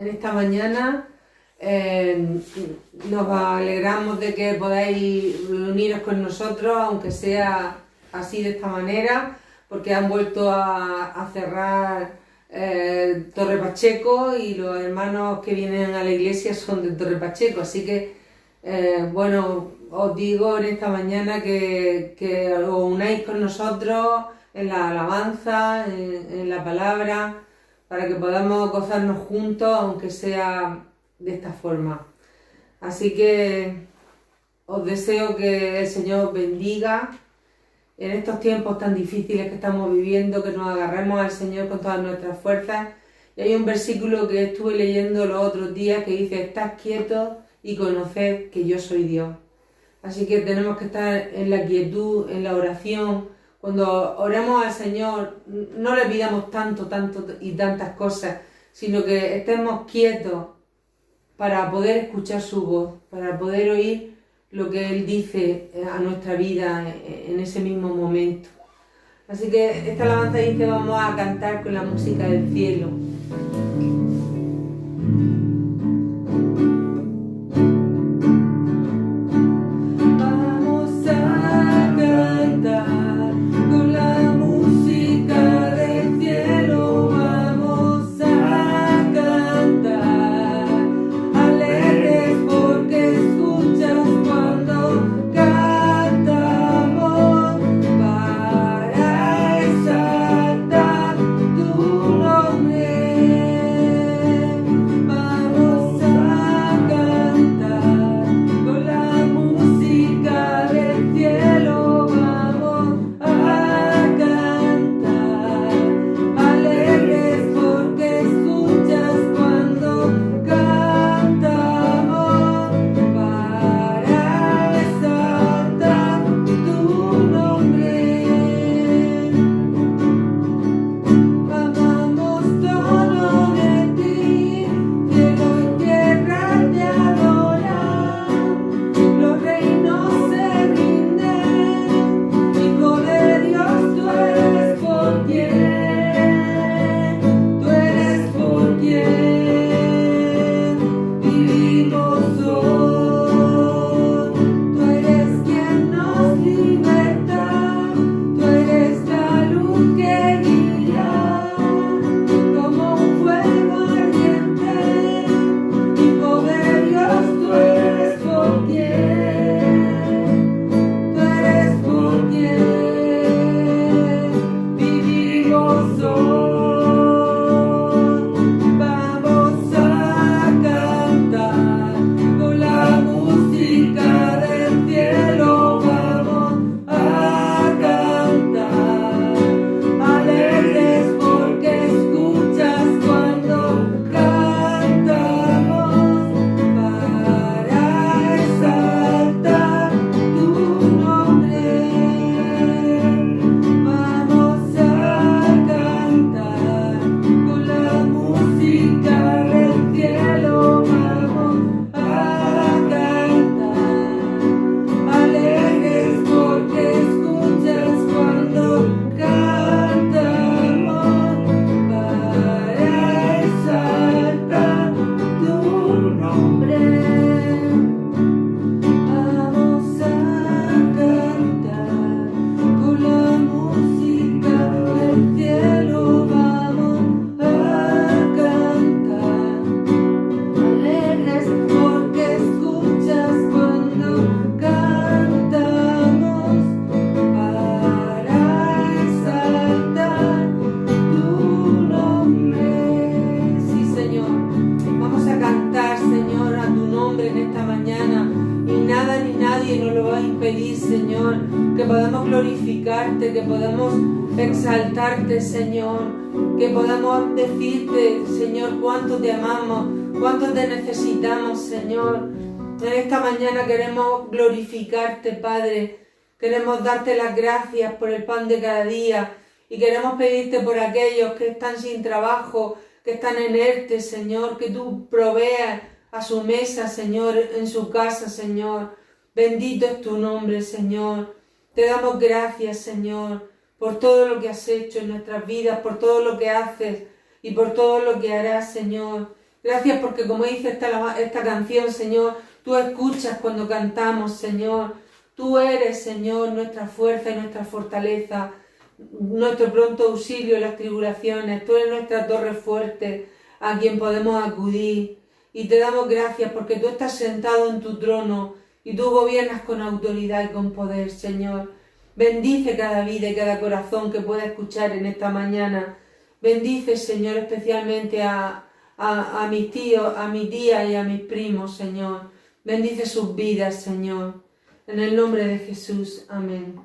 En esta mañana nos alegramos de que podáis uniros con nosotros, aunque sea así de esta manera, porque han vuelto a cerrar Torre Pacheco y los hermanos que vienen a la iglesia son de Torre Pacheco, así que bueno, os digo en esta mañana que os unáis con nosotros en la alabanza, en la palabra, para que podamos gozarnos juntos, aunque sea de esta forma. Así que os deseo que el Señor os bendiga en estos tiempos tan difíciles que estamos viviendo, que nos agarremos al Señor con todas nuestras fuerzas. Y hay un versículo que estuve leyendo los otros días que dice: estad quietos y conoced que yo soy Dios. Así que tenemos que estar en la quietud, en la oración. Cuando oremos al Señor, no le pidamos tanto y tantas cosas, sino que estemos quietos para poder escuchar su voz, para poder oír lo que Él dice a nuestra vida en ese mismo momento. Así que esta alabanza dice: vamos a cantar con la música del cielo. Que podamos exaltarte, Señor, que podamos decirte, Señor, cuánto te amamos, cuánto te necesitamos, Señor. En esta mañana queremos glorificarte, Padre, queremos darte las gracias por el pan de cada día y queremos pedirte por aquellos que están sin trabajo, que están en ERTE, Señor, que tú proveas a su mesa, Señor, en su casa, Señor. Bendito es tu nombre, Señor. Te damos gracias, Señor, por todo lo que has hecho en nuestras vidas, por todo lo que haces y por todo lo que harás, Señor. Gracias porque como dice esta canción, Señor, tú escuchas cuando cantamos, Señor. Tú eres, Señor, nuestra fuerza y nuestra fortaleza, nuestro pronto auxilio en las tribulaciones. Tú eres nuestra torre fuerte a quien podemos acudir. Y te damos gracias porque tú estás sentado en tu trono y tú gobiernas con autoridad y con poder, Señor. Bendice cada vida y cada corazón que pueda escuchar en esta mañana. Bendice, Señor, especialmente a mis tíos, a mi tía y a mis primos, Señor. Bendice sus vidas, Señor. En el nombre de Jesús. Amén.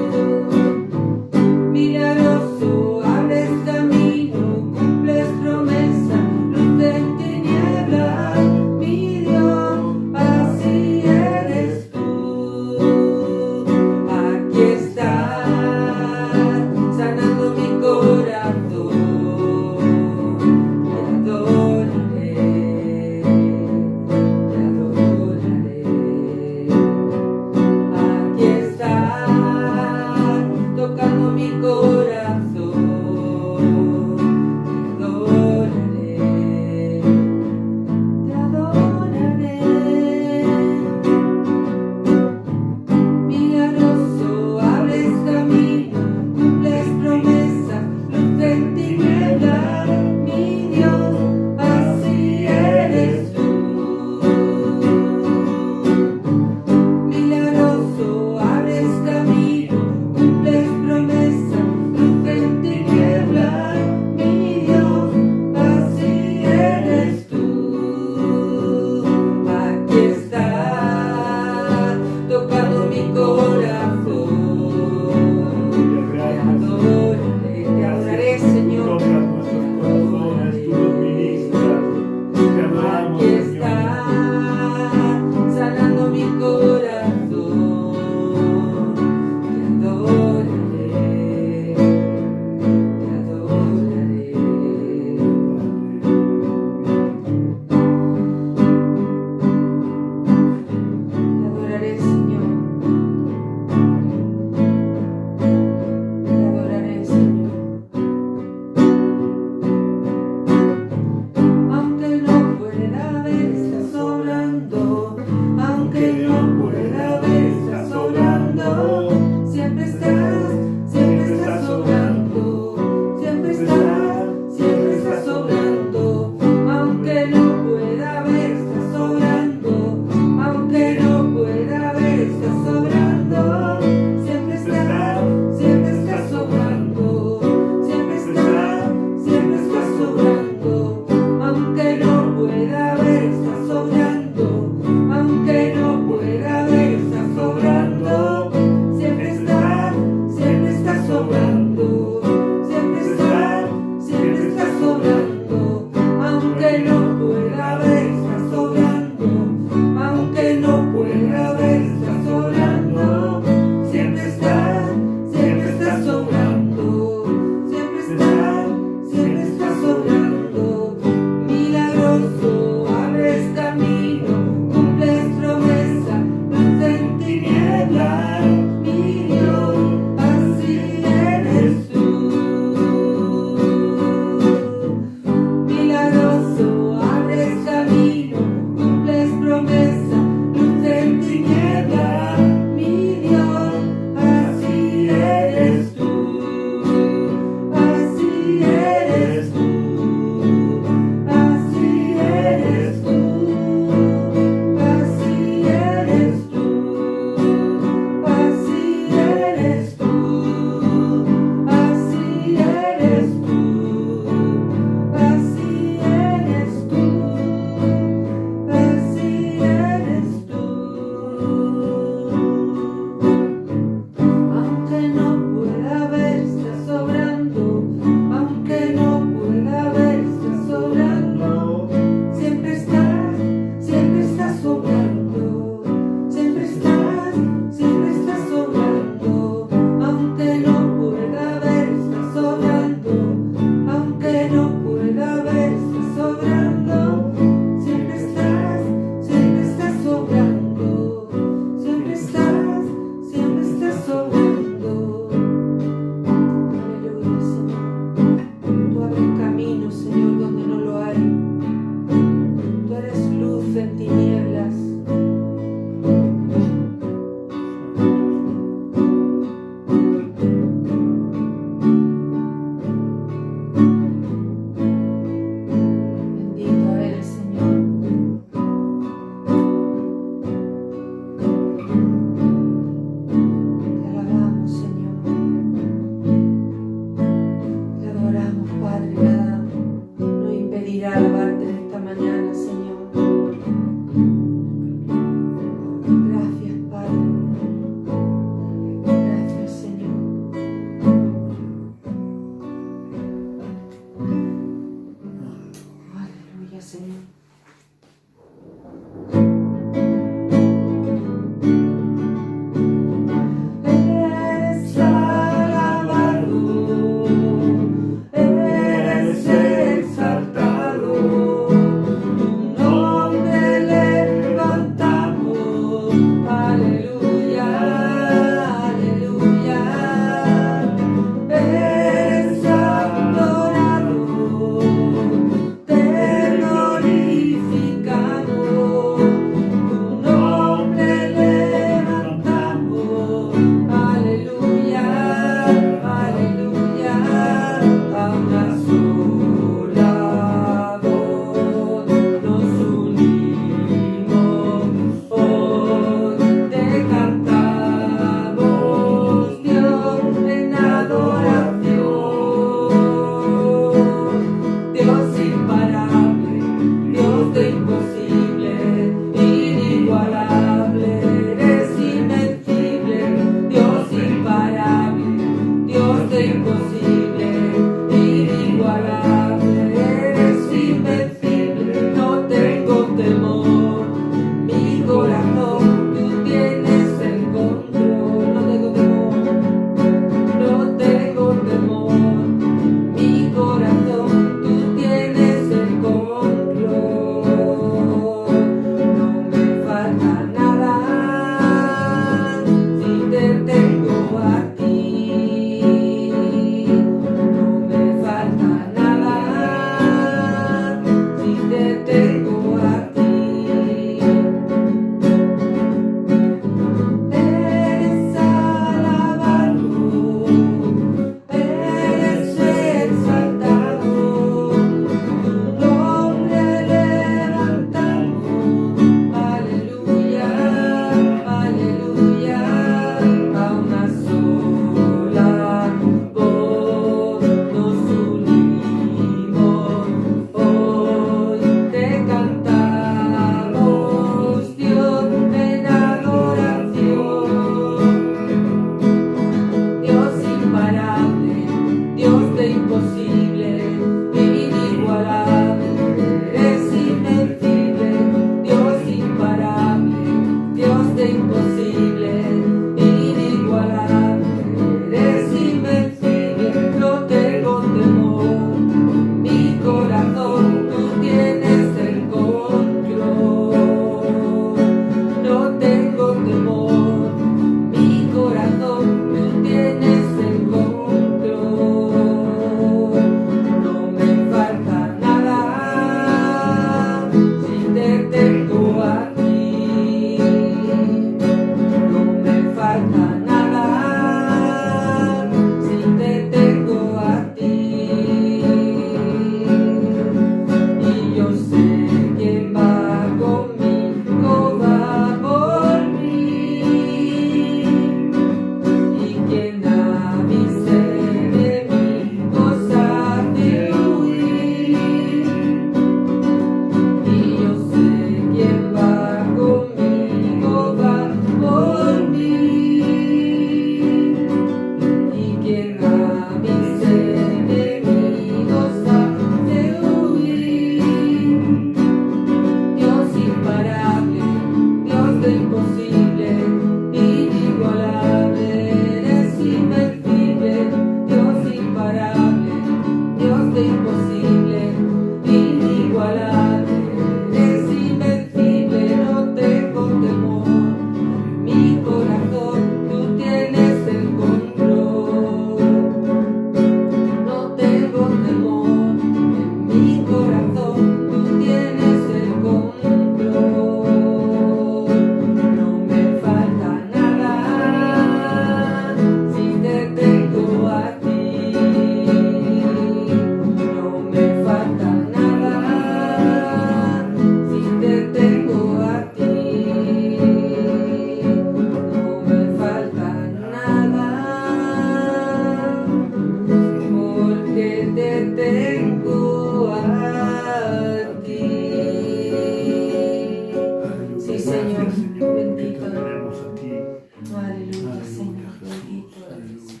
Aleluya, Señor, bendito eres.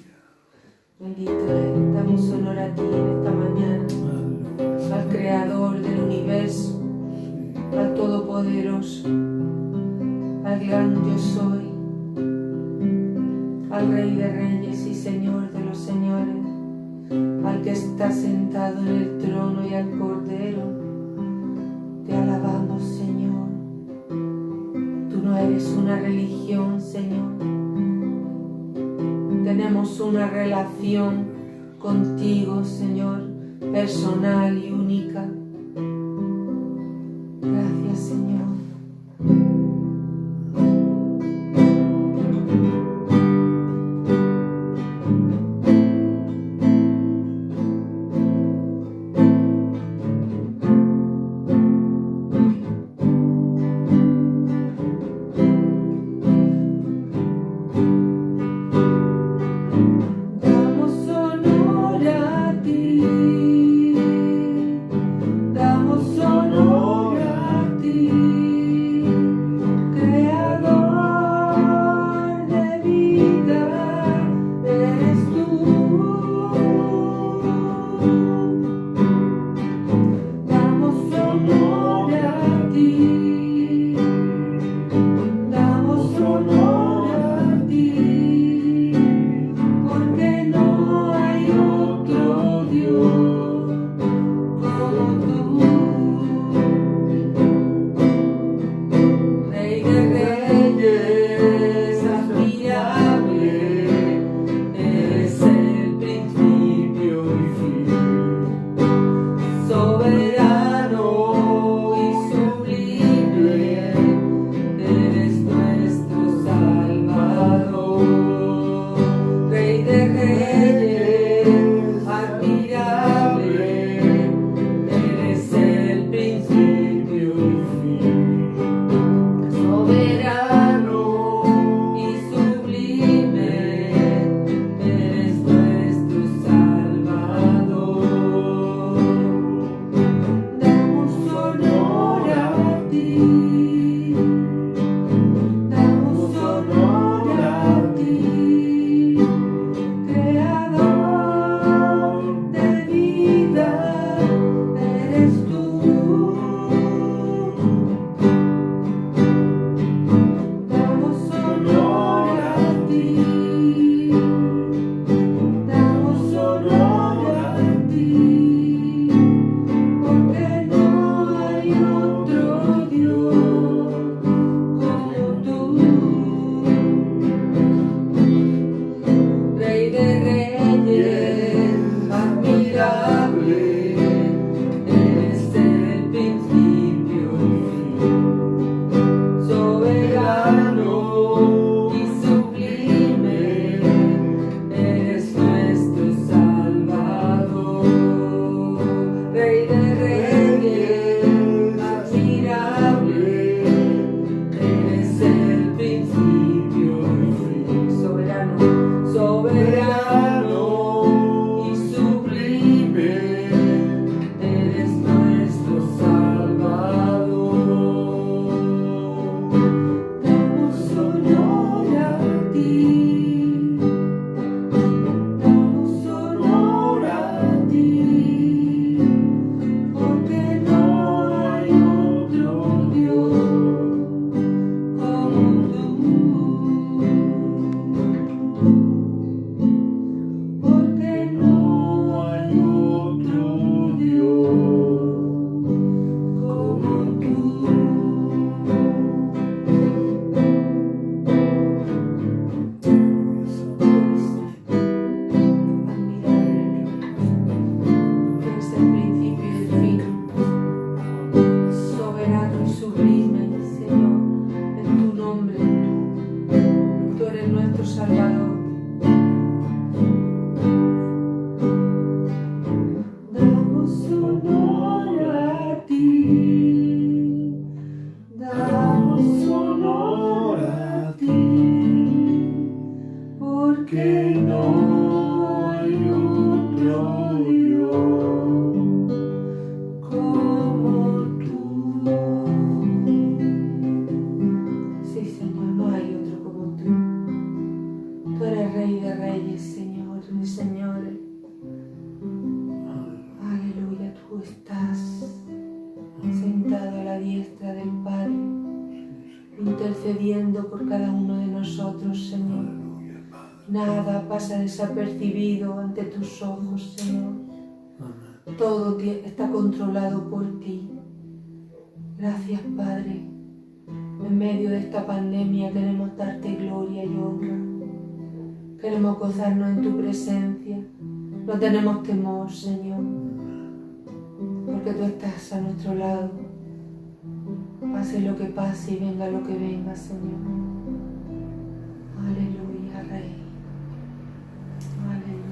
Bendito eres. Damos honor a ti en esta mañana, al Creador del universo, al Todopoderoso, al gran yo soy, al Rey de Reyes y Señor de los Señores, al que está sentado en el trono y al Cordero. Te alabamos, Señor. Tú no eres una religión, Señor. Tenemos una relación contigo, Señor, personal y única. Gracias, Señor. Rey de Reyes, Señor de Señores. Aleluya, tú estás sentado a la diestra del Padre, intercediendo por cada uno de nosotros, Señor. Nada pasa desapercibido ante tus ojos, Señor. Todo está controlado por ti. Gracias, Padre. En medio de esta pandemia queremos darte gloria y honra. Queremos gozarnos en tu presencia. No tenemos temor, Señor, porque tú estás a nuestro lado. Pase lo que pase y venga lo que venga, Señor. Aleluya, Rey. Aleluya.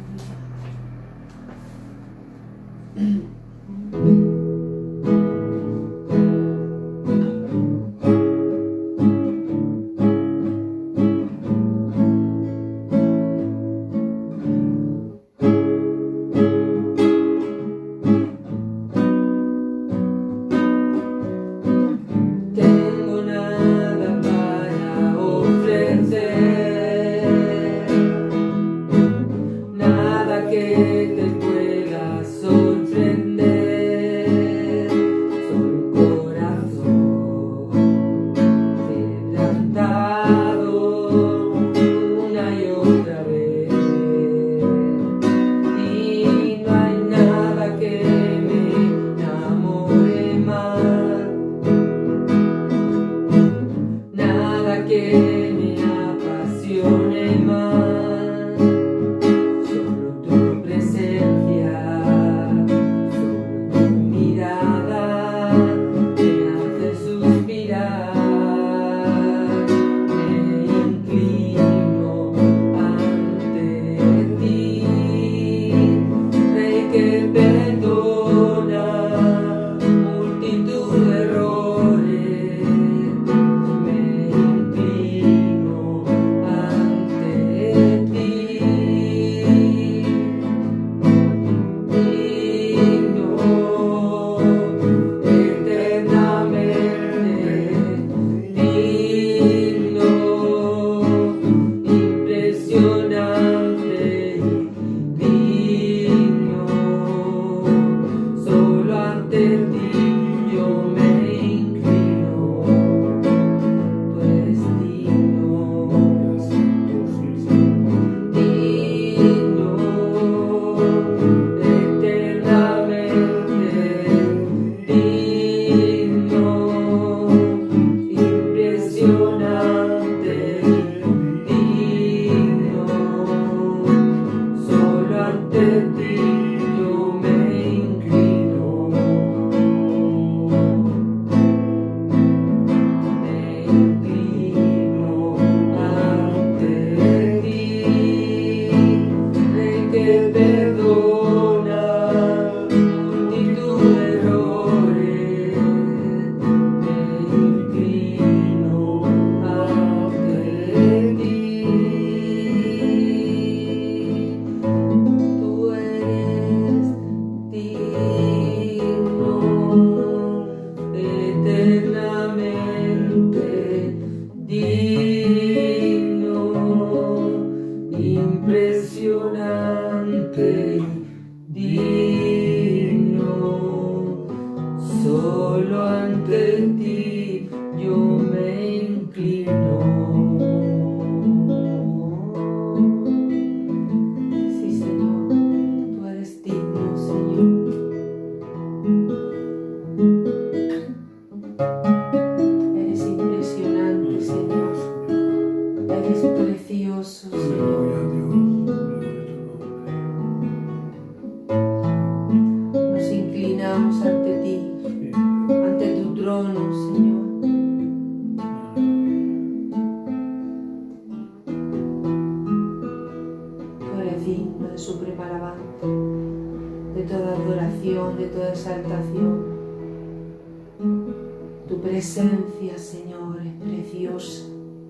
Presencia, Señor, es preciosa,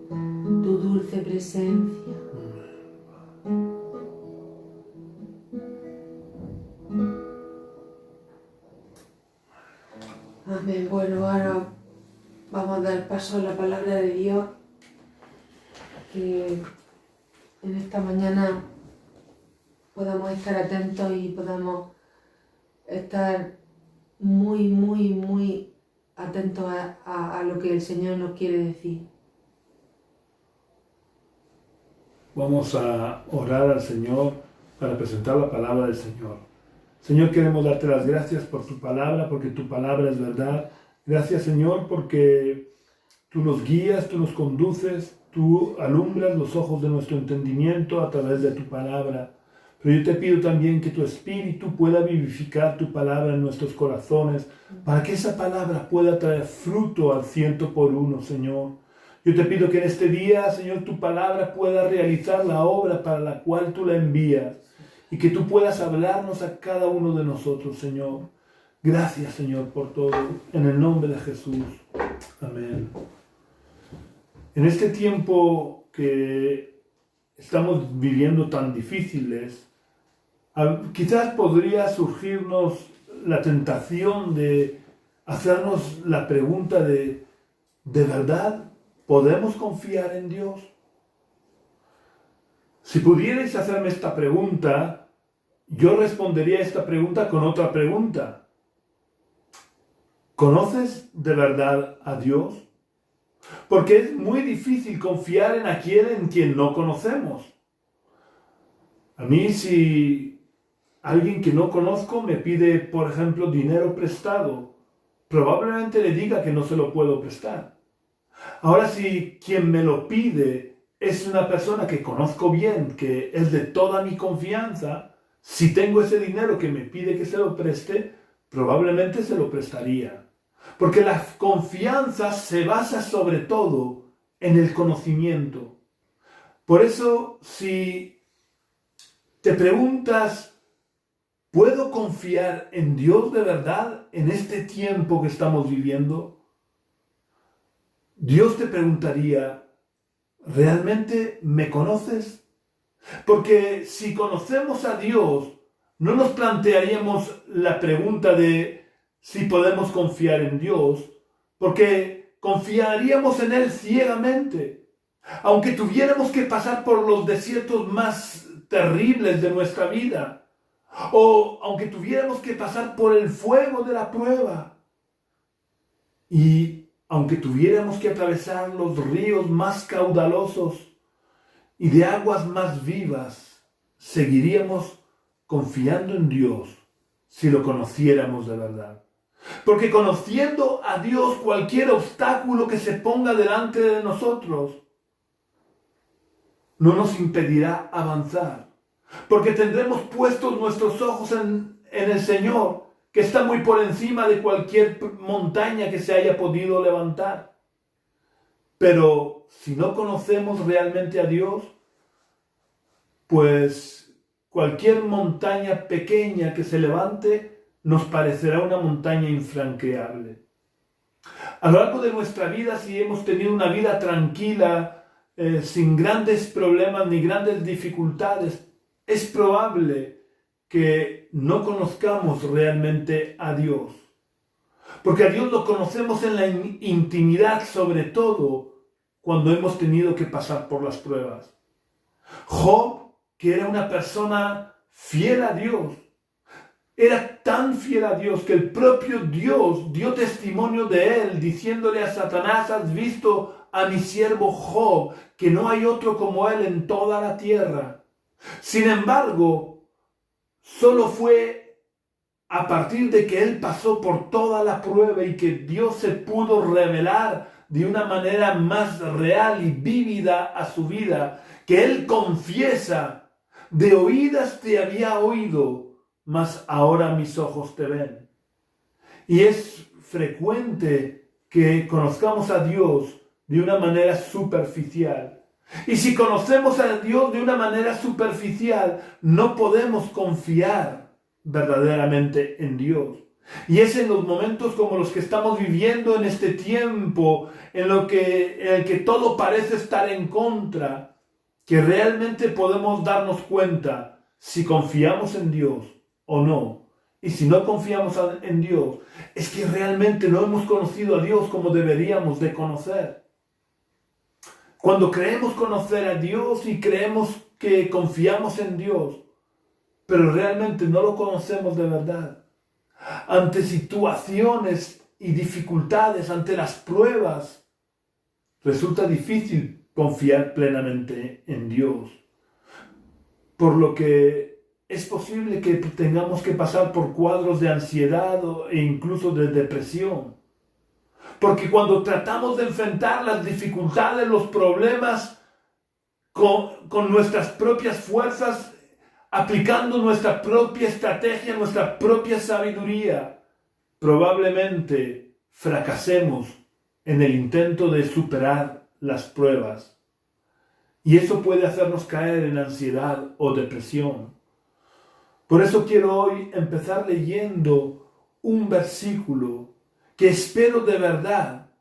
tu dulce presencia. Amén. Bueno, ahora vamos a dar paso a la palabra de Dios, que en esta mañana podamos estar atentos y podamos estar muy, muy, muy atentos a lo que el Señor nos quiere decir. Vamos a orar al Señor para presentar la palabra del Señor. Señor, queremos darte las gracias por tu palabra, porque tu palabra es verdad. Gracias, Señor, porque tú nos guías, tú nos conduces, tú alumbras los ojos de nuestro entendimiento a través de tu palabra. Pero yo te pido también que tu Espíritu pueda vivificar tu palabra en nuestros corazones, para que esa palabra pueda traer fruto al 100%, Señor. Yo te pido que en este día, Señor, tu palabra pueda realizar la obra para la cual tú la envías, y que tú puedas hablarnos a cada uno de nosotros, Señor. Gracias, Señor, por todo. En el nombre de Jesús. Amén. En este tiempo que estamos viviendo tan difíciles, quizás podría surgirnos la tentación de hacernos la pregunta ¿de verdad podemos confiar en Dios? Si pudierais hacerme esta pregunta, yo respondería a esta pregunta con otra pregunta. ¿Conoces de verdad a Dios? Porque es muy difícil confiar en aquel en quien no conocemos. A mí, si alguien que no conozco me pide, por ejemplo, dinero prestado, probablemente le diga que no se lo puedo prestar. Ahora, si quien me lo pide es una persona que conozco bien, que es de toda mi confianza, si tengo ese dinero que me pide que se lo preste, probablemente se lo prestaría. Porque la confianza se basa sobre todo en el conocimiento. Por eso, si te preguntas, ¿puedo confiar en Dios de verdad en este tiempo que estamos viviendo? Dios te preguntaría, ¿realmente me conoces? Porque si conocemos a Dios, no nos plantearíamos la pregunta de si podemos confiar en Dios, porque confiaríamos en Él ciegamente. Aunque tuviéramos que pasar por los desiertos más terribles de nuestra vida, o aunque tuviéramos que pasar por el fuego de la prueba, y aunque tuviéramos que atravesar los ríos más caudalosos y de aguas más vivas, seguiríamos confiando en Dios si lo conociéramos de verdad. Porque conociendo a Dios, cualquier obstáculo que se ponga delante de nosotros no nos impedirá avanzar. Porque tendremos puestos nuestros ojos en el Señor, que está muy por encima de cualquier montaña que se haya podido levantar. Pero si no conocemos realmente a Dios, pues cualquier montaña pequeña que se levante nos parecerá una montaña infranqueable. A lo largo de nuestra vida, si hemos tenido una vida tranquila, sin grandes problemas ni grandes dificultades, es probable que no conozcamos realmente a Dios. Porque a Dios lo conocemos en la intimidad, sobre todo cuando hemos tenido que pasar por las pruebas. Job, que era una persona fiel a Dios, era tan fiel a Dios que el propio Dios dio testimonio de él, diciéndole a Satanás: has visto a mi siervo Job, que no hay otro como él en toda la tierra. Sin embargo, solo fue a partir de que él pasó por toda la prueba y que Dios se pudo revelar de una manera más real y vívida a su vida, que él confiesa: de oídas te había oído, mas ahora mis ojos te ven. Y es frecuente que conozcamos a Dios de una manera superficial. Y si conocemos a Dios de una manera superficial, no podemos confiar verdaderamente en Dios. Y es en los momentos como los que estamos viviendo en este tiempo, en el que todo parece estar en contra, que realmente podemos darnos cuenta si confiamos en Dios o no. Y si no confiamos en Dios, es que realmente no hemos conocido a Dios como deberíamos de conocer. Cuando creemos conocer a Dios y creemos que confiamos en Dios, pero realmente no lo conocemos de verdad. Ante situaciones y dificultades, ante las pruebas, resulta difícil confiar plenamente en Dios. Por lo que es posible que tengamos que pasar por cuadros de ansiedad e incluso de depresión. Porque cuando tratamos de enfrentar las dificultades, los problemas con nuestras propias fuerzas, aplicando nuestra propia estrategia, nuestra propia sabiduría, probablemente fracasemos en el intento de superar las pruebas. Y eso puede hacernos caer en ansiedad o depresión. Por eso quiero hoy empezar leyendo un versículo que espero de verdad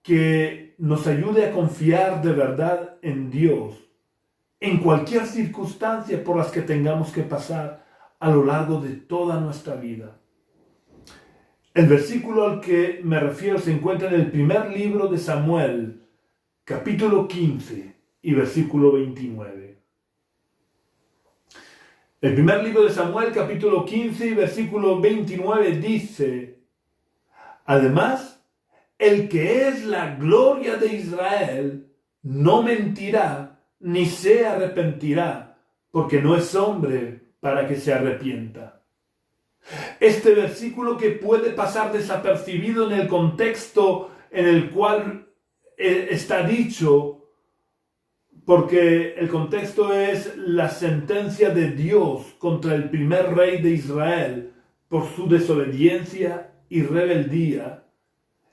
que nos ayude a confiar de verdad en Dios, en cualquier circunstancia por las que tengamos que pasar a lo largo de toda nuestra vida. El versículo al que me refiero se encuentra en el primer libro de Samuel, capítulo 15 y versículo 29. El primer libro de Samuel, capítulo 15 y versículo 29 dice: además, el que es la gloria de Israel no mentirá ni se arrepentirá, porque no es hombre para que se arrepienta. Este versículo, que puede pasar desapercibido en el contexto en el cual está dicho, porque el contexto es la sentencia de Dios contra el primer rey de Israel por su desobediencia y rebeldía.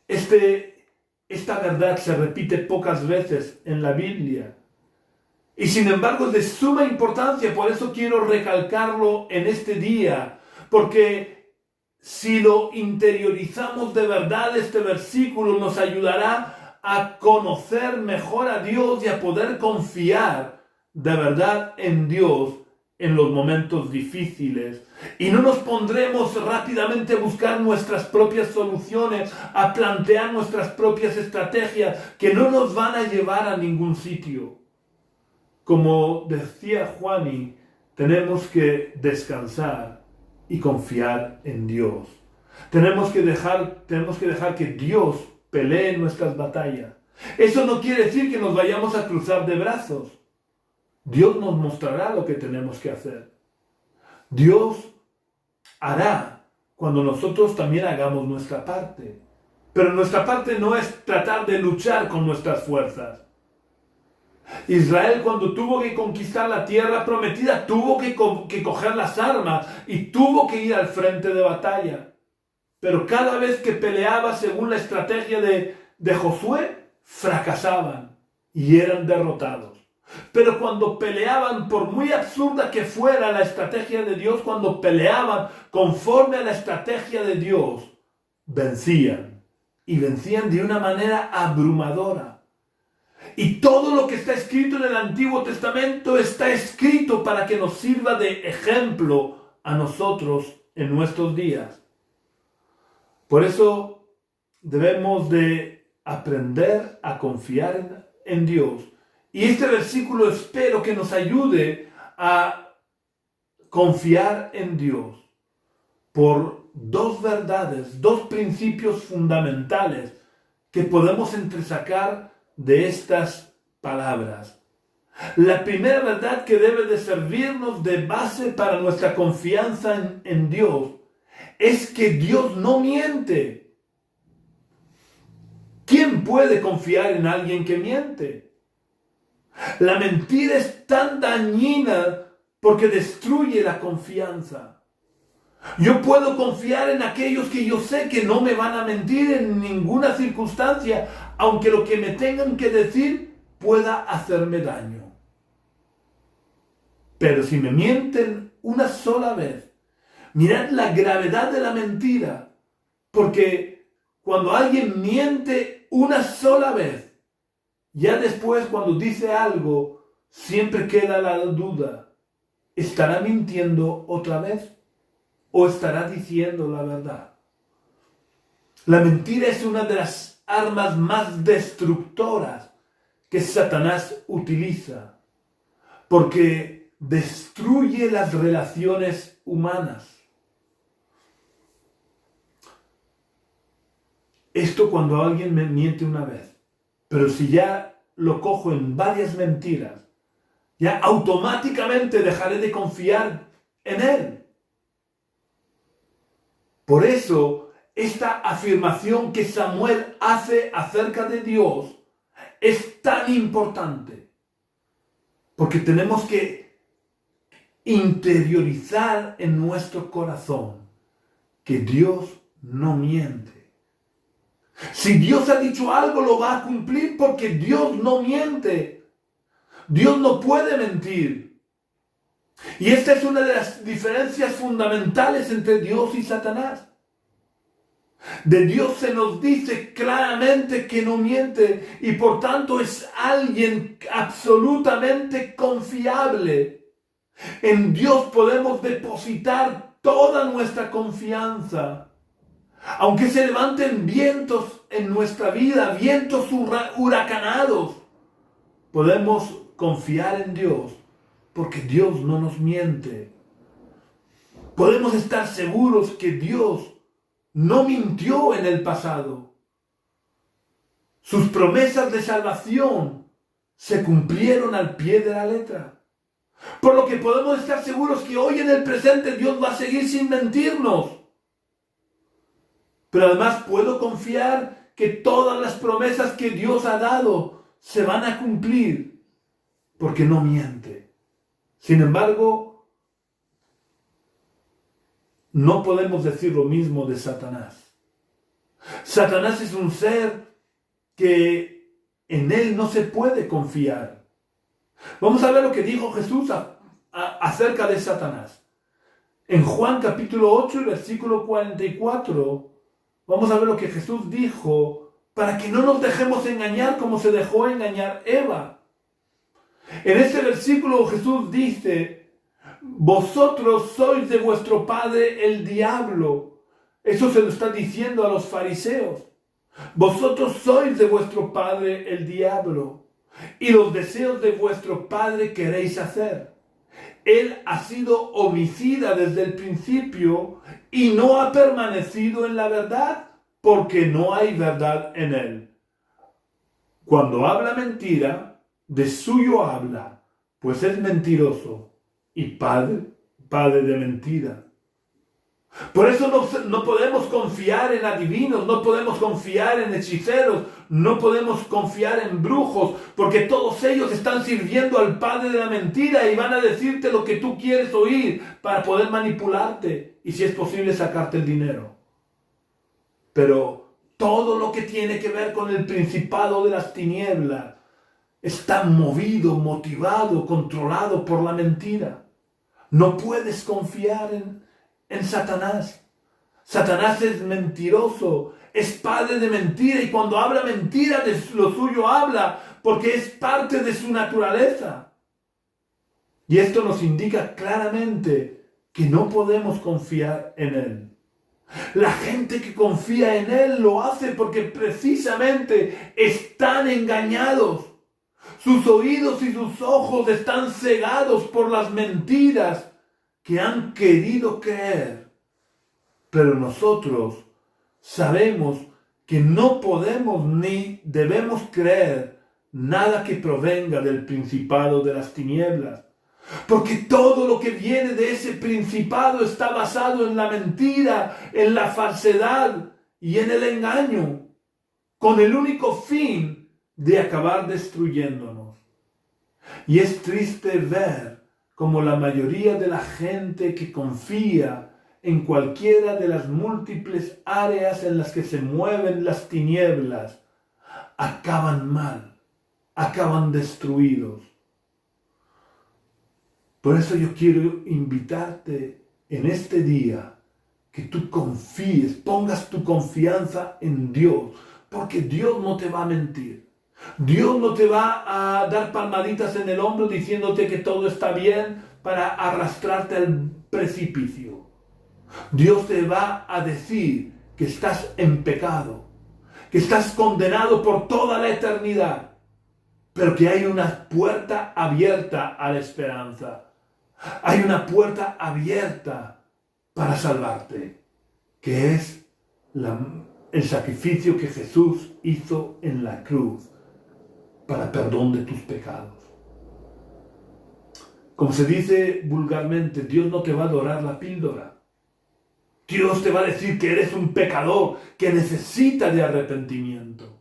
Esta verdad se repite pocas veces en la Biblia. Y sin embargo es de suma importancia, por eso quiero recalcarlo en este día, porque si lo interiorizamos de verdad, este versículo nos ayudará a conocer mejor a Dios y a poder confiar de verdad en Dios en los momentos difíciles. Y no nos pondremos rápidamente a buscar nuestras propias soluciones, a plantear nuestras propias estrategias que no nos van a llevar a ningún sitio. Como decía Juani, tenemos que descansar y confiar en Dios. Tenemos que dejar que Dios pelee nuestras batallas. Eso no quiere decir que nos vayamos a cruzar de brazos. Dios nos mostrará lo que tenemos que hacer. Dios hará cuando nosotros también hagamos nuestra parte. Pero nuestra parte no es tratar de luchar con nuestras fuerzas. Israel, cuando tuvo que conquistar la tierra prometida, tuvo que coger las armas y tuvo que ir al frente de batalla. Pero cada vez que peleaba según la estrategia de Josué, fracasaban y eran derrotados. Pero cuando peleaban, por muy absurda que fuera la estrategia de Dios, cuando peleaban conforme a la estrategia de Dios, vencían. Y vencían de una manera abrumadora. Y todo lo que está escrito en el Antiguo Testamento está escrito para que nos sirva de ejemplo a nosotros en nuestros días. Por eso debemos de aprender a confiar en Dios. Y este versículo espero que nos ayude a confiar en Dios por dos verdades, dos principios fundamentales que podemos entresacar de estas palabras. La primera verdad que debe de servirnos de base para nuestra confianza en Dios es que Dios no miente. ¿Quién puede confiar en alguien que miente? La mentira es tan dañina porque destruye la confianza. Yo puedo confiar en aquellos que yo sé que no me van a mentir en ninguna circunstancia, aunque lo que me tengan que decir pueda hacerme daño. Pero si me mienten una sola vez, mirad la gravedad de la mentira, porque cuando alguien miente una sola vez, ya después cuando dice algo, siempre queda la duda. ¿Estará mintiendo otra vez o estará diciendo la verdad? La mentira es una de las armas más destructoras que Satanás utiliza. porque destruye las relaciones humanas. Esto cuando alguien me miente una vez, pero si ya lo cojo en varias mentiras, ya automáticamente dejaré de confiar en él. Por eso, esta afirmación que Samuel hace acerca de Dios es tan importante, porque tenemos que interiorizar en nuestro corazón que Dios no miente. Si Dios ha dicho algo, lo va a cumplir porque Dios no miente. Dios no puede mentir. Y esta es una de las diferencias fundamentales entre Dios y Satanás. De Dios se nos dice claramente que no miente y por tanto es alguien absolutamente confiable. En Dios podemos depositar toda nuestra confianza. Aunque se levanten vientos en nuestra vida, vientos huracanados, podemos confiar en Dios porque Dios no nos miente. Podemos estar seguros que Dios no mintió en el pasado. Sus promesas de salvación se cumplieron al pie de la letra. Por lo que podemos estar seguros que hoy en el presente Dios va a seguir sin mentirnos. Pero además puedo confiar que todas las promesas que Dios ha dado se van a cumplir, porque no miente. Sin embargo, no podemos decir lo mismo de Satanás. Satanás es un ser que en él no se puede confiar. Vamos a ver lo que dijo Jesús acerca de Satanás. En Juan capítulo 8 y versículo 44, vamos a ver lo que Jesús dijo para que no nos dejemos engañar como se dejó engañar Eva. En este versículo Jesús dice: vosotros sois de vuestro padre el diablo. Eso se lo está diciendo a los fariseos. Vosotros sois de vuestro padre el diablo, y los deseos de vuestro padre queréis hacer. Él ha sido homicida desde el principio y no ha permanecido en la verdad, porque no hay verdad en él. Cuando habla mentira, de suyo habla, pues es mentiroso y padre de mentira. Por eso no podemos confiar en adivinos, no podemos confiar en hechiceros, no podemos confiar en brujos, porque todos ellos están sirviendo al padre de la mentira y van a decirte lo que tú quieres oír para poder manipularte y, si es posible, sacarte el dinero. Pero todo lo que tiene que ver con el principado de las tinieblas está movido, motivado, controlado por la mentira. No puedes confiar en Satanás. Satanás es mentiroso, es padre de mentira, y cuando habla mentira de lo suyo habla porque es parte de su naturaleza. Y esto nos indica claramente que no podemos confiar en él. La gente que confía en él lo hace porque precisamente están engañados. Sus oídos y sus ojos están cegados por las mentiras que han querido creer. Pero nosotros sabemos que no podemos ni debemos creer nada que provenga del principado de las tinieblas. Porque todo lo que viene de ese principado está basado en la mentira, en la falsedad y en el engaño, con el único fin de acabar destruyéndonos. Y es triste ver como la mayoría de la gente que confía en cualquiera de las múltiples áreas en las que se mueven las tinieblas, acaban mal, acaban destruidos. Por eso yo quiero invitarte en este día que tú confíes, pongas tu confianza en Dios, porque Dios no te va a mentir. Dios no te va a dar palmaditas en el hombro diciéndote que todo está bien para arrastrarte al precipicio. Dios te va a decir que estás en pecado, que estás condenado por toda la eternidad, pero que hay una puerta abierta a la esperanza. Hay una puerta abierta para salvarte, que es el sacrificio que Jesús hizo en la cruz para perdón de tus pecados. Como se dice vulgarmente, Dios no te va a dorar la píldora. Dios te va a decir que eres un pecador que necesita de arrepentimiento.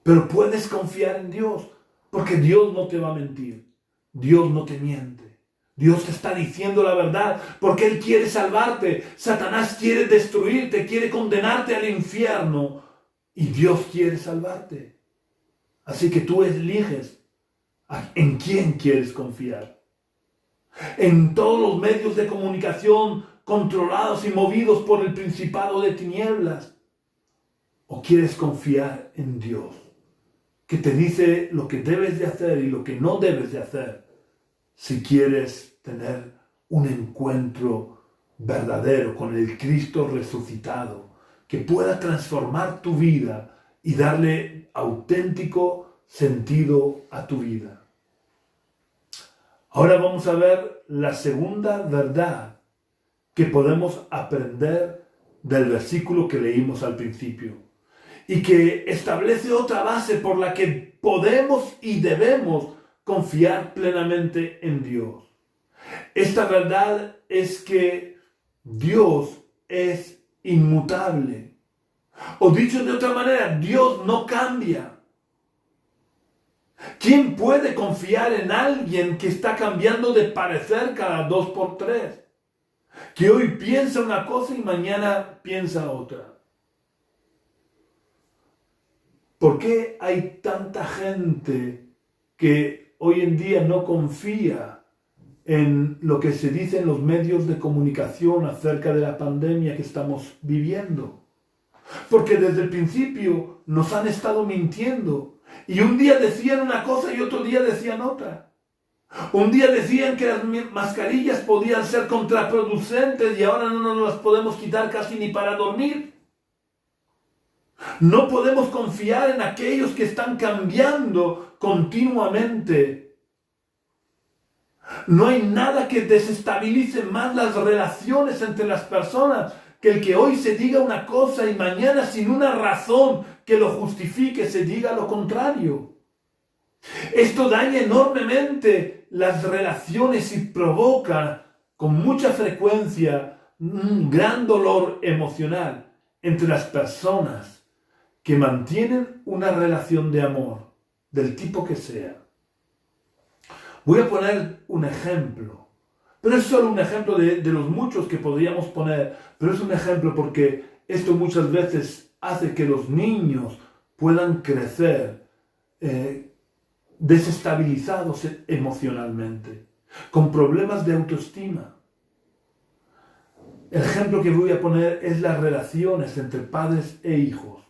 Pero puedes confiar en Dios, porque Dios no te va a mentir. Dios no te miente. Dios te está diciendo la verdad, porque Él quiere salvarte. Satanás quiere destruirte, quiere condenarte al infierno. Y Dios quiere salvarte. Así que tú eliges en quién quieres confiar. En todos los medios de comunicación controlados y movidos por el principado de tinieblas. ¿O quieres confiar en Dios, que te dice lo que debes de hacer y lo que no debes de hacer si quieres tener un encuentro verdadero con el Cristo resucitado, que pueda transformar tu vida y darle auténtico sentido a tu vida? Ahora vamos a ver la segunda verdad que podemos aprender del versículo que leímos al principio, y que establece otra base por la que podemos y debemos confiar plenamente en Dios. Esta verdad es que Dios es inmutable. O dicho de otra manera, Dios no cambia. ¿Quién puede confiar en alguien que está cambiando de parecer cada 2 por 3? Que hoy piensa una cosa y mañana piensa otra. ¿Por qué hay tanta gente que hoy en día no confía en lo que se dice en los medios de comunicación acerca de la pandemia que estamos viviendo? Porque desde el principio nos han estado mintiendo. Y un día decían una cosa y otro día decían otra. Un día decían que las mascarillas podían ser contraproducentes y ahora no nos las podemos quitar casi ni para dormir. No podemos confiar en aquellos que están cambiando continuamente. No hay nada que desestabilice más las relaciones entre las personas que el que hoy se diga una cosa y mañana sin una razón que lo justifique se diga lo contrario. Esto daña enormemente las relaciones y provoca con mucha frecuencia un gran dolor emocional entre las personas que mantienen una relación de amor, del tipo que sea. Voy a poner un ejemplo, pero es solo un ejemplo de los muchos que podríamos poner, pero es un ejemplo porque esto muchas veces hace que los niños puedan crecer desestabilizados emocionalmente, con problemas de autoestima. El ejemplo que voy a poner es las relaciones entre padres e hijos.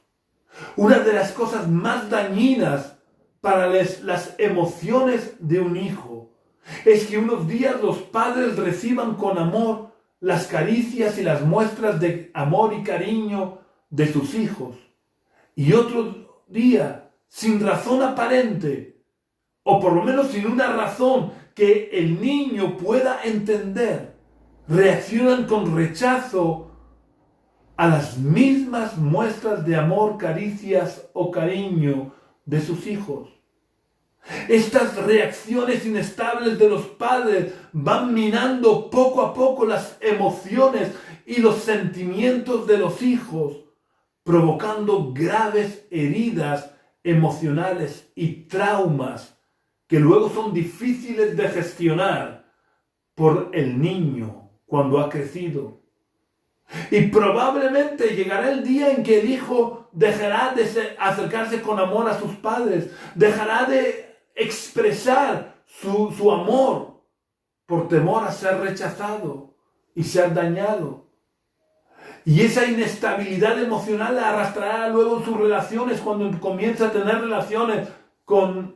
Una de las cosas más dañinas para las emociones de un hijo es que unos días los padres reciban con amor las caricias y las muestras de amor y cariño de sus hijos, y otro día, sin razón aparente, o por lo menos sin una razón que el niño pueda entender, reaccionan con rechazo a las mismas muestras de amor, caricias o cariño de sus hijos. Estas reacciones inestables de los padres van minando poco a poco las emociones y los sentimientos de los hijos, provocando graves heridas emocionales y traumas que luego son difíciles de gestionar por el niño cuando ha crecido. Y probablemente llegará el día en que el hijo dejará de acercarse con amor a sus padres, dejará de expresar su amor por temor a ser rechazado y ser dañado. Y esa inestabilidad emocional la arrastrará luego en sus relaciones cuando comienza a tener relaciones con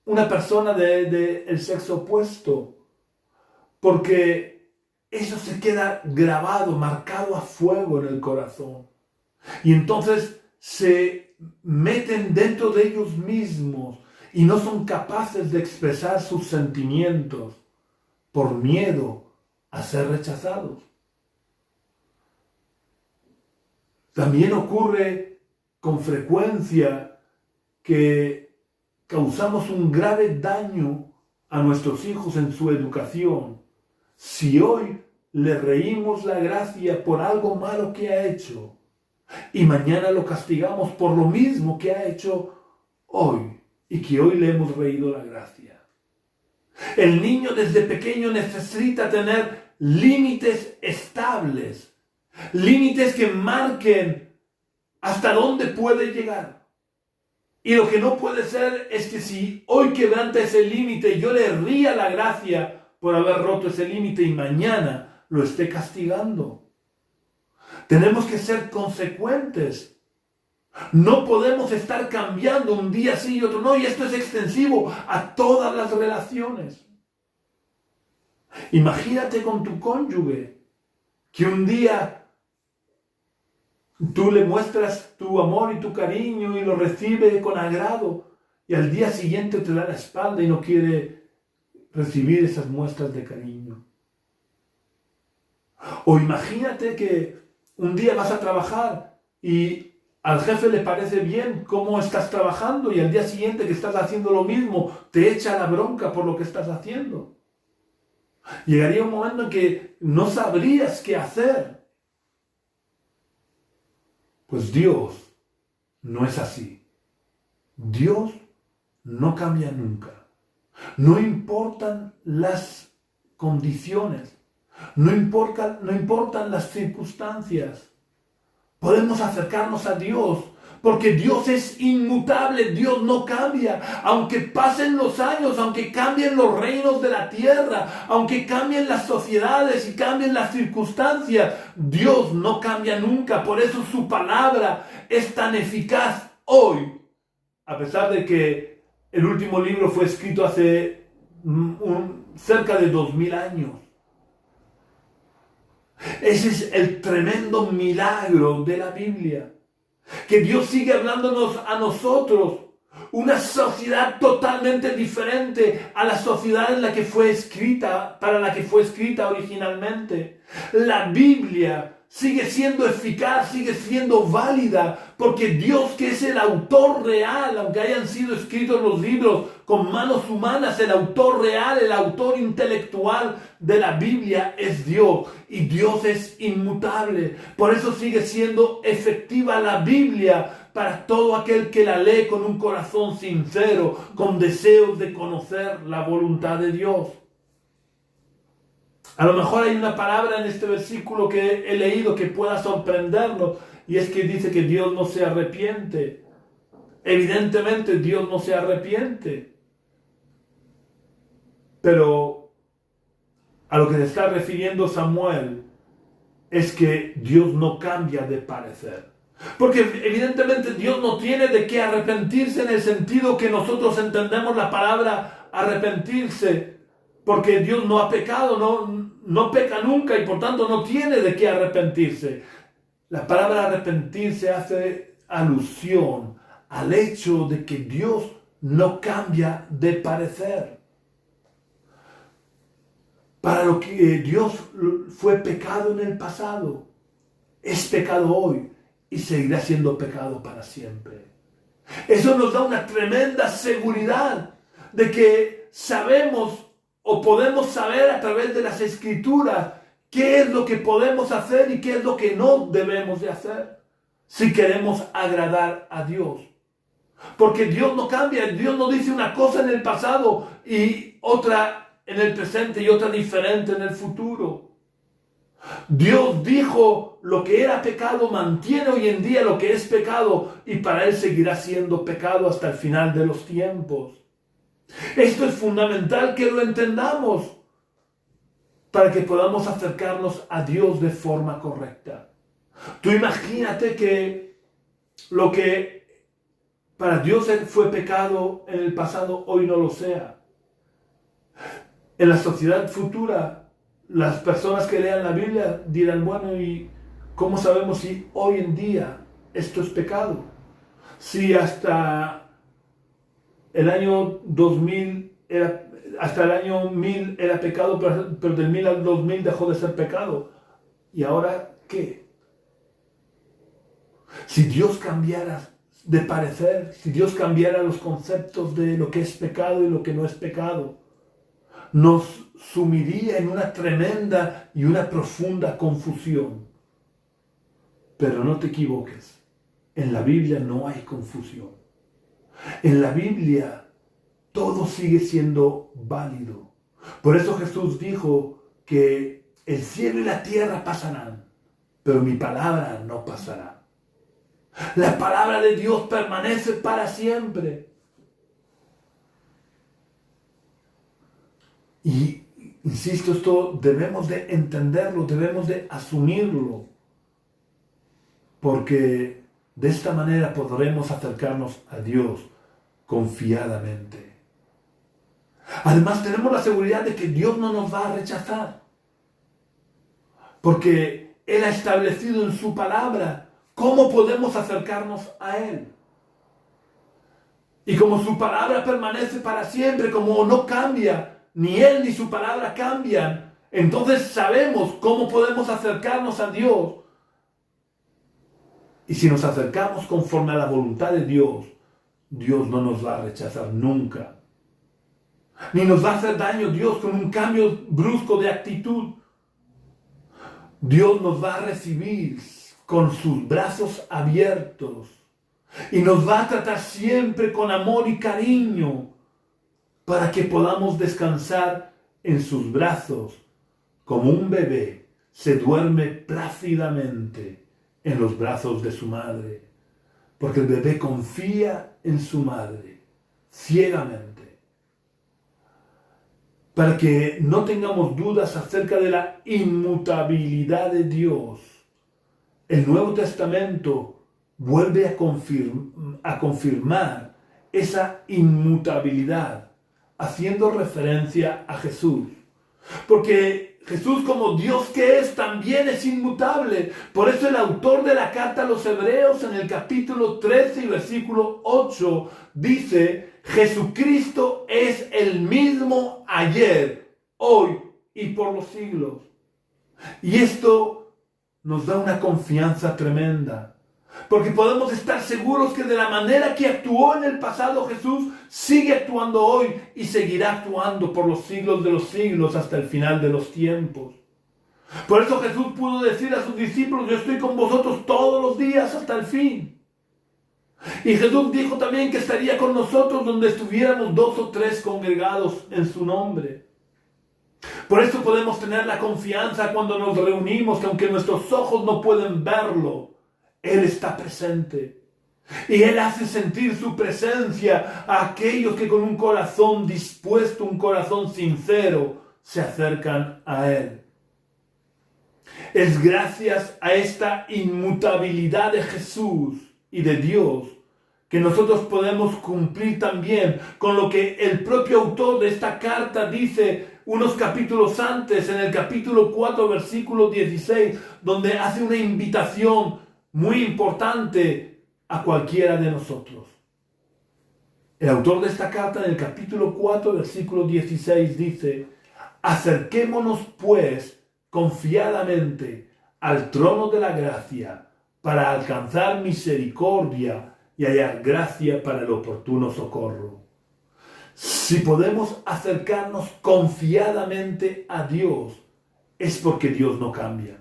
una persona del sexo opuesto. Porque eso se queda grabado, marcado a fuego en el corazón. Y entonces se meten dentro de ellos mismos y no son capaces de expresar sus sentimientos por miedo a ser rechazados. También ocurre con frecuencia que causamos un grave daño a nuestros hijos en su educación si hoy le reímos la gracia por algo malo que ha hecho y mañana lo castigamos por lo mismo que ha hecho hoy y que hoy le hemos reído la gracia. El niño desde pequeño necesita tener límites estables, límites que marquen hasta dónde puede llegar. Y lo que no puede ser es que si hoy quebranta ese límite, yo le ría la gracia por haber roto ese límite y mañana lo esté castigando. Tenemos que ser consecuentes. No podemos estar cambiando un día sí y otro no, y esto es extensivo a todas las relaciones. Imagínate con tu cónyuge, que un día tú le muestras tu amor y tu cariño y lo recibe con agrado, y al día siguiente te da la espalda y no quiere recibir esas muestras de cariño. O imagínate que un día vas a trabajar y al jefe le parece bien cómo estás trabajando y al día siguiente que estás haciendo lo mismo, te echa la bronca por lo que estás haciendo. Llegaría un momento en que no sabrías qué hacer. Pues Dios no es así. Dios no cambia nunca. No importan las condiciones, no importan las circunstancias. Podemos acercarnos a Dios porque Dios es inmutable, Dios no cambia. Aunque pasen los años, aunque cambien los reinos de la tierra, aunque cambien las sociedades y cambien las circunstancias, Dios no cambia nunca. Por eso su palabra es tan eficaz hoy, a pesar de que el último libro fue escrito hace cerca de 2000 años. Ese es el tremendo milagro de la Biblia. Que Dios sigue hablándonos a nosotros. Una sociedad totalmente diferente a la sociedad en la que fue escrita, para la que fue escrita originalmente. La Biblia sigue siendo eficaz, sigue siendo válida, porque Dios, que es el autor real, aunque hayan sido escritos los libros con manos humanas, el autor real, el autor intelectual de la Biblia es Dios, y Dios es inmutable. Por eso sigue siendo efectiva la Biblia para todo aquel que la lee con un corazón sincero, con deseos de conocer la voluntad de Dios. A lo mejor hay una palabra en este versículo que he leído que pueda sorprendernos, y es que dice que Dios no se arrepiente. Evidentemente Dios no se arrepiente. Pero a lo que se está refiriendo Samuel es que Dios no cambia de parecer. Porque evidentemente Dios no tiene de qué arrepentirse en el sentido que nosotros entendemos la palabra arrepentirse. Porque Dios no ha pecado, no peca nunca y por tanto no tiene de qué arrepentirse. La palabra arrepentirse hace alusión al hecho de que Dios no cambia de parecer. Para lo que Dios fue pecado en el pasado, es pecado hoy y seguirá siendo pecado para siempre. Eso nos da una tremenda seguridad de que sabemos o podemos saber a través de las Escrituras qué es lo que podemos hacer y qué es lo que no debemos de hacer si queremos agradar a Dios. Porque Dios no cambia, Dios no dice una cosa en el pasado y otra en el presente y otra diferente en el futuro. Dios dijo lo que era pecado, mantiene hoy en día lo que es pecado y para Él seguirá siendo pecado hasta el final de los tiempos. Esto es fundamental que lo entendamos para que podamos acercarnos a Dios de forma correcta. Tú imagínate que lo que para Dios fue pecado en el pasado, hoy no lo sea. En la sociedad futura, las personas que lean la Biblia dirán, bueno, ¿y cómo sabemos si hoy en día esto es pecado? Si hasta el año 2000 hasta el año 1000 era pecado, pero del 1000 al 2000 dejó de ser pecado. ¿Y ahora qué? Si Dios cambiara de parecer, si Dios cambiara los conceptos de lo que es pecado y lo que no es pecado, nos sumiría en una tremenda y una profunda confusión. Pero no te equivoques, en la Biblia no hay confusión. En la Biblia todo sigue siendo válido. Por eso Jesús dijo que el cielo y la tierra pasarán, pero mi palabra no pasará. La palabra de Dios permanece para siempre. Y, insisto, esto debemos de entenderlo, debemos de asumirlo, porque de esta manera podremos acercarnos a Dios confiadamente. Además, tenemos la seguridad de que Dios no nos va a rechazar, porque Él ha establecido en su palabra cómo podemos acercarnos a Él. Y como su palabra permanece para siempre, como no cambia, ni Él ni su palabra cambian, entonces sabemos cómo podemos acercarnos a Dios. Y si nos acercamos conforme a la voluntad de Dios, Dios no nos va a rechazar nunca. Ni nos va a hacer daño Dios con un cambio brusco de actitud. Dios nos va a recibir con sus brazos abiertos y nos va a tratar siempre con amor y cariño para que podamos descansar en sus brazos como un bebé se duerme plácidamente en los brazos de su madre, porque el bebé confía en su madre ciegamente. Para que no tengamos dudas acerca de la inmutabilidad de Dios, el Nuevo Testamento vuelve a confirmar esa inmutabilidad, haciendo referencia a Jesús. Porque Jesús, como Dios que es, también es inmutable. Por eso el autor de la carta a los Hebreos, en el capítulo 13 y versículo 8, dice: Jesucristo es el mismo ayer, hoy y por los siglos. Y esto nos da una confianza tremenda, porque podemos estar seguros que de la manera que actuó en el pasado Jesús, sigue actuando hoy y seguirá actuando por los siglos de los siglos hasta el final de los tiempos. Por eso Jesús pudo decir a sus discípulos: yo estoy con vosotros todos los días hasta el fin. Y Jesús dijo también que estaría con nosotros donde estuviéramos 2 o 3 congregados en su nombre. Por eso podemos tener la confianza cuando nos reunimos, que aunque nuestros ojos no pueden verlo, Él está presente. Y Él hace sentir su presencia a aquellos que con un corazón dispuesto, un corazón sincero, se acercan a Él. Es gracias a esta inmutabilidad de Jesús y de Dios que nosotros podemos cumplir también con lo que el propio autor de esta carta dice unos capítulos antes, en el capítulo 4, versículo 16, donde hace una invitación muy importante a cualquiera de nosotros. El autor de esta carta, en el capítulo 4, versículo 16, dice: acerquémonos pues confiadamente al trono de la gracia para alcanzar misericordia y hallar gracia para el oportuno socorro. Si podemos acercarnos confiadamente a Dios, es porque Dios no cambia.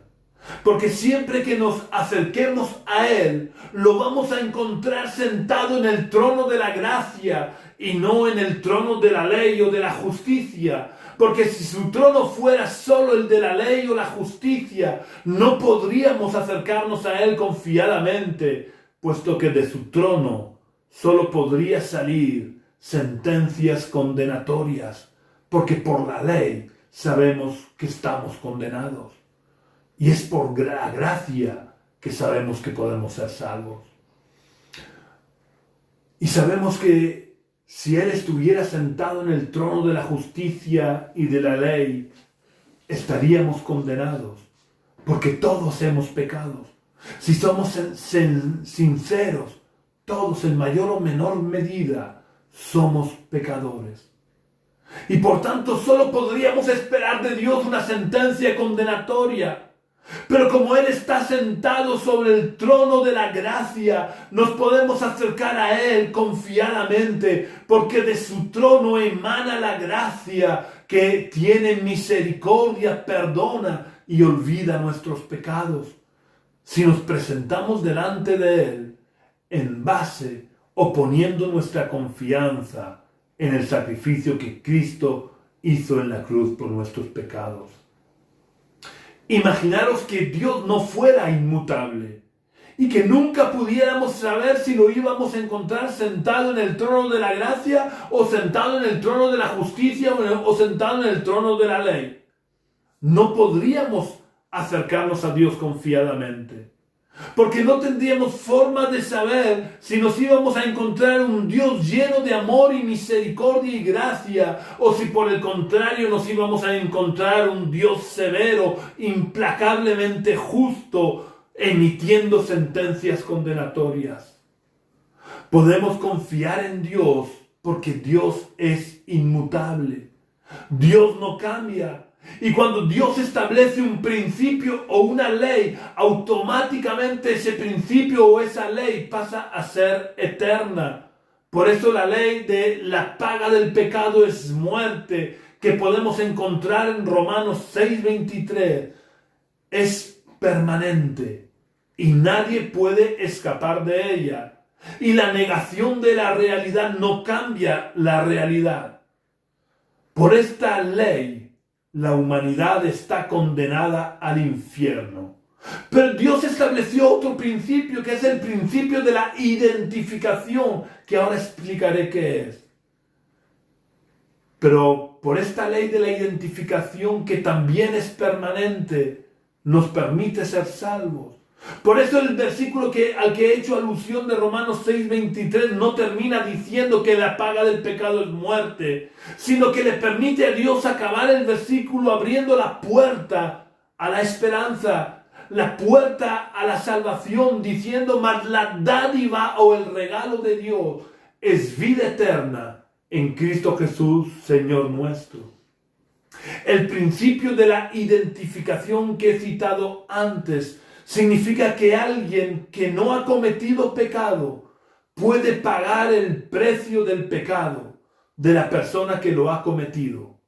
Porque siempre que nos acerquemos a Él, lo vamos a encontrar sentado en el trono de la gracia y no en el trono de la ley o de la justicia. Porque si su trono fuera solo el de la ley o la justicia, no podríamos acercarnos a Él confiadamente, puesto que de su trono solo podría salir sentencias condenatorias, porque por la ley sabemos que estamos condenados. Y es por gracia que sabemos que podemos ser salvos. Y sabemos que si Él estuviera sentado en el trono de la justicia y de la ley, estaríamos condenados, porque todos hemos pecado. Si somos sinceros, todos en mayor o menor medida somos pecadores. Y por tanto solo podríamos esperar de Dios una sentencia condenatoria. Pero como Él está sentado sobre el trono de la gracia, nos podemos acercar a Él confiadamente, porque de su trono emana la gracia que tiene misericordia, perdona y olvida nuestros pecados. Si nos presentamos delante de Él en base o poniendo nuestra confianza en el sacrificio que Cristo hizo en la cruz por nuestros pecados. Imaginaros que Dios no fuera inmutable y que nunca pudiéramos saber si lo íbamos a encontrar sentado en el trono de la gracia o sentado en el trono de la justicia o sentado en el trono de la ley. No podríamos acercarnos a Dios confiadamente, porque no tendríamos forma de saber si nos íbamos a encontrar un Dios lleno de amor y misericordia y gracia, o si por el contrario nos íbamos a encontrar un Dios severo, implacablemente justo, emitiendo sentencias condenatorias. Podemos confiar en Dios porque Dios es inmutable. Dios no cambia. Y cuando Dios establece un principio o una ley, automáticamente ese principio o esa ley pasa a ser eterna. Por eso la ley de la paga del pecado es muerte, que podemos encontrar en Romanos 6:23, es permanente y nadie puede escapar de ella. Y la negación de la realidad no cambia la realidad. Por esta ley, la humanidad está condenada al infierno. Pero Dios estableció otro principio, que es el principio de la identificación, que ahora explicaré qué es. Pero por esta ley de la identificación, que también es permanente, nos permite ser salvos. Por eso el versículo al que he hecho alusión de Romanos 6:23 no termina diciendo que la paga del pecado es muerte, sino que le permite a Dios acabar el versículo abriendo la puerta a la esperanza, la puerta a la salvación, diciendo: mas la dádiva o el regalo de Dios es vida eterna en Cristo Jesús, Señor nuestro. El principio de la identificación que he citado antes significa que alguien que no ha cometido pecado puede pagar el precio del pecado de la persona que lo ha cometido,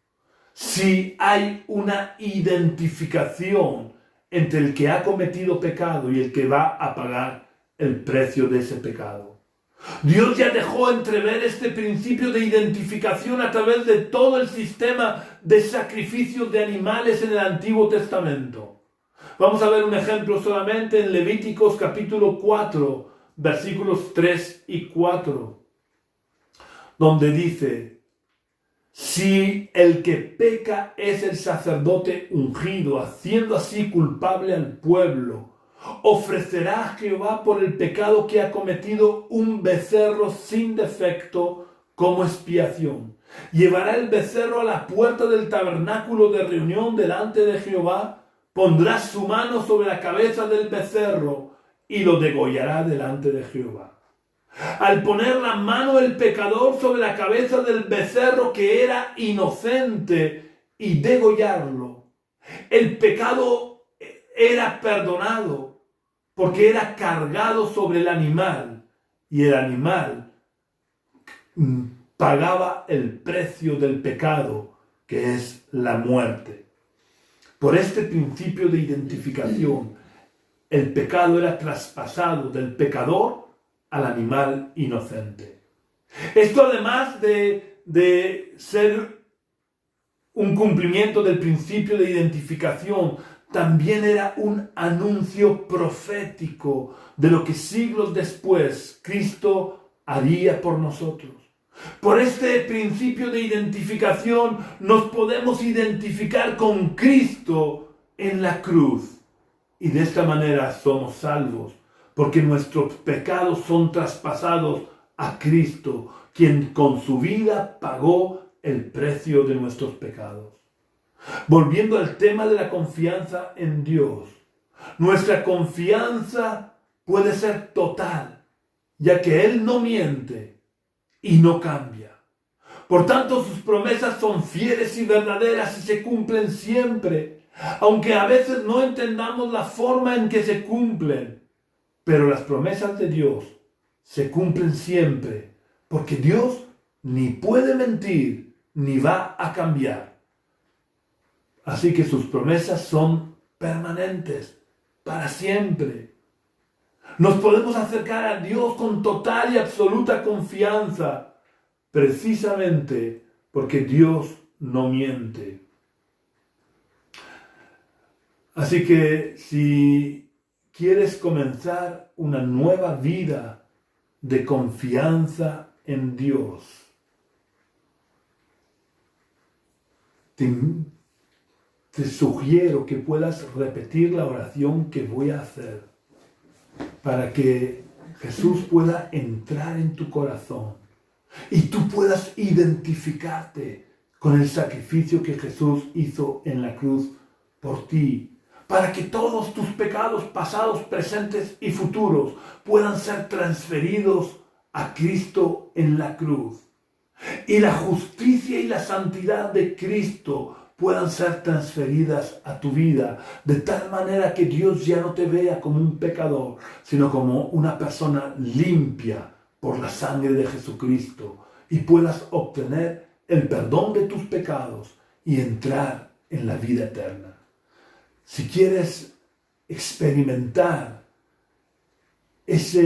si hay una identificación entre el que ha cometido pecado y el que va a pagar el precio de ese pecado. Dios ya dejó entrever este principio de identificación a través de todo el sistema de sacrificios de animales en el Antiguo Testamento. Vamos a ver un ejemplo solamente en Levíticos capítulo 4, versículos 3 y 4, donde dice: si el que peca es el sacerdote ungido, haciendo así culpable al pueblo, ofrecerá a Jehová por el pecado que ha cometido un becerro sin defecto como expiación. Llevará el becerro a la puerta del tabernáculo de reunión delante de Jehová, pondrá su mano sobre la cabeza del becerro y lo degollará delante de Jehová. Al poner la mano el pecador sobre la cabeza del becerro que era inocente y degollarlo, el pecado era perdonado porque era cargado sobre el animal y el animal pagaba el precio del pecado, que es la muerte. Por este principio de identificación, el pecado era traspasado del pecador al animal inocente. Esto, además de ser un cumplimiento del principio de identificación, también era un anuncio profético de lo que siglos después Cristo haría por nosotros. Por este principio de identificación nos podemos identificar con Cristo en la cruz. Y de esta manera somos salvos, porque nuestros pecados son traspasados a Cristo, quien con su vida pagó el precio de nuestros pecados. Volviendo al tema de la confianza en Dios, nuestra confianza puede ser total ya que Él no miente y no cambia. Por tanto, sus promesas son fieles y verdaderas y se cumplen siempre, aunque a veces no entendamos la forma en que se cumplen. Pero las promesas de Dios se cumplen siempre, porque Dios ni puede mentir ni va a cambiar. Así que sus promesas son permanentes, para siempre. Nos podemos acercar a Dios con total y absoluta confianza, precisamente porque Dios no miente. Así que si quieres comenzar una nueva vida de confianza en Dios, te sugiero que puedas repetir la oración que voy a hacer para que Jesús pueda entrar en tu corazón y tú puedas identificarte con el sacrificio que Jesús hizo en la cruz por ti, para que todos tus pecados pasados, presentes y futuros puedan ser transferidos a Cristo en la cruz. Y la justicia y la santidad de Cristo puedan ser transferidas a tu vida, de tal manera que Dios ya no te vea como un pecador, sino como una persona limpia por la sangre de Jesucristo, y puedas obtener el perdón de tus pecados y entrar en la vida eterna. Si quieres experimentar esa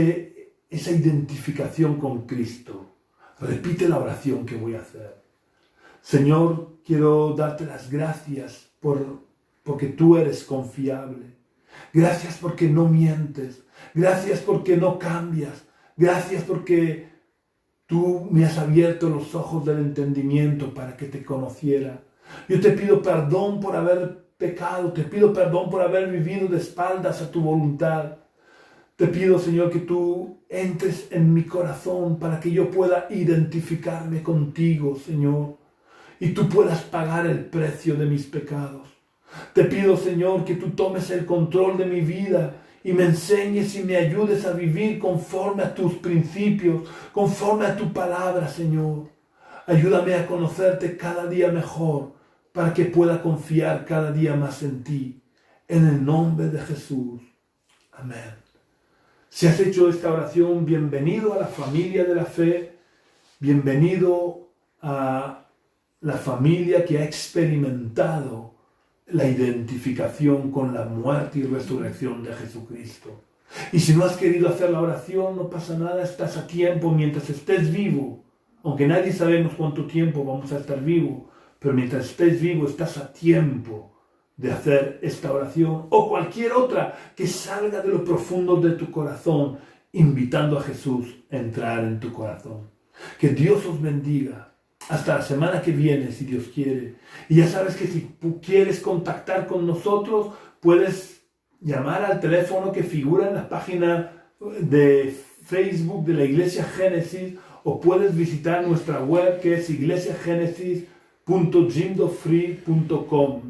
identificación con Cristo, repite la oración que voy a hacer. Señor, quiero darte las gracias porque tú eres confiable. Gracias porque no mientes. Gracias porque no cambias. Gracias porque tú me has abierto los ojos del entendimiento para que te conociera. Yo te pido perdón por haber pecado. Te pido perdón por haber vivido de espaldas a tu voluntad. Te pido, Señor, que tú entres en mi corazón para que yo pueda identificarme contigo, Señor, y tú puedas pagar el precio de mis pecados. Te pido, Señor, que tú tomes el control de mi vida y me enseñes y me ayudes a vivir conforme a tus principios, conforme a tu palabra, Señor. Ayúdame a conocerte cada día mejor para que pueda confiar cada día más en ti. En el nombre de Jesús. Amén. Si has hecho esta oración, bienvenido a la familia de la fe, bienvenido a la familia que ha experimentado la identificación con la muerte y resurrección de Jesucristo. Y si no has querido hacer la oración, no pasa nada, estás a tiempo mientras estés vivo, aunque nadie sabemos cuánto tiempo vamos a estar vivos, pero mientras estés vivo estás a tiempo de hacer esta oración o cualquier otra que salga de lo profundo de tu corazón, invitando a Jesús a entrar en tu corazón. Que Dios os bendiga. Hasta la semana que viene, si Dios quiere. Y ya sabes que si tú quieres contactar con nosotros, puedes llamar al teléfono que figura en la página de Facebook de la Iglesia Génesis, o puedes visitar nuestra web que es iglesiagénesis.jimdofree.com.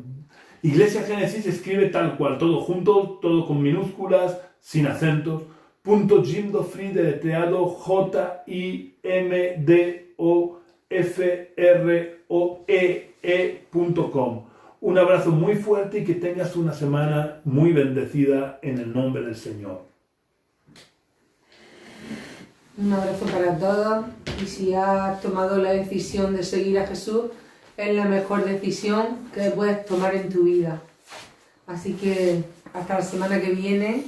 Iglesia Génesis se escribe tal cual, todo junto, todo con minúsculas, sin acentos. .jimdofree, deletreado JIMDOFROEE.com. Un abrazo muy fuerte y que tengas una semana muy bendecida en el nombre del Señor. Un abrazo para todos, y si has tomado la decisión de seguir a Jesús, es la mejor decisión que puedes tomar en tu vida. Así que hasta la semana que viene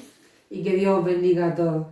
y que Dios os bendiga a todos.